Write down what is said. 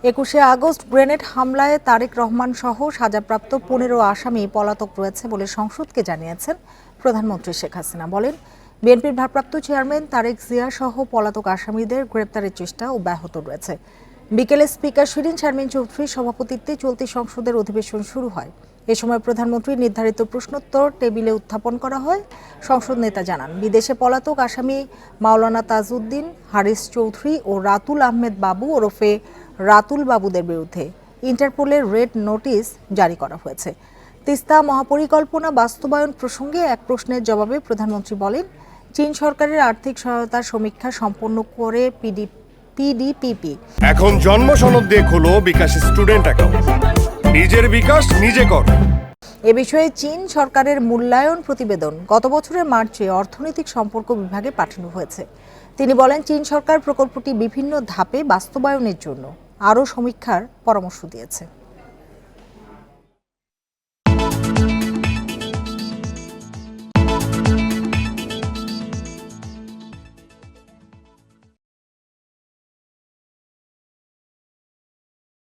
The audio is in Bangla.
21শে আগস্ট গ্রেনেড হামলায় তারেক রহমান সহ সাজাপ্রাপ্ত 15 আসামি পলাতক রয়েছে বলে সংসদকে জানিয়েছেন প্রধানমন্ত্রী শেখ হাসিনা। বলেন, বিএনপির ভারপ্রাপ্ত চেয়ারম্যান তারেক জিয়া সহ পলাতক আসামিদের গ্রেপ্তারের চেষ্টা অব্যাহত রয়েছে। বিকেলে স্পিকার শিরিন শারমিন চৌধুরীর সভাপতিত্বে চলতি সংসদের অধিবেশন শুরু হয়। এ সময় প্রধানমন্ত্রী নির্ধারিত প্রশ্নোত্তর টেবিলে উত্থাপন করা হয়। সংসদ নেতা জানান, বিদেশে পলাতক আসামি মাওলানা তাজউদ্দিন, হারিস চৌধুরী ও রাতুল আহমেদ বাবু ওরফে রাতুল বাবুদের বিরুদ্ধে ইন্টারপোলের রেড নোটিশ জারি করা হয়েছে। তিস্তা মহাপরিকল্পনা বাস্তবায়ন প্রসঙ্গে এক প্রশ্নের জবাবে প্রধানমন্ত্রী বলেন, চীন সরকারের আর্থিক সহায়তার সমীক্ষা সম্পন্ন করে পিডিপিপি এখন জন্ম সনদ দিয়ে খোলো বিকাশ স্টুডেন্ট অ্যাকাউন্ট। নিজের বিকাশ নিজে কর। এ বিষয়ে চীন সরকারের মূল্যায়ন প্রতিবেদন গত বছরের মার্চে অর্থনৈতিক সম্পর্ক বিভাগে পাঠানো হয়েছে। তিনি বলেন, চীন সরকার প্রকল্পটি বিভিন্ন ধাপে বাস্তবায়নের জন্য আরও সমীক্ষার পরামর্শ দিয়েছে।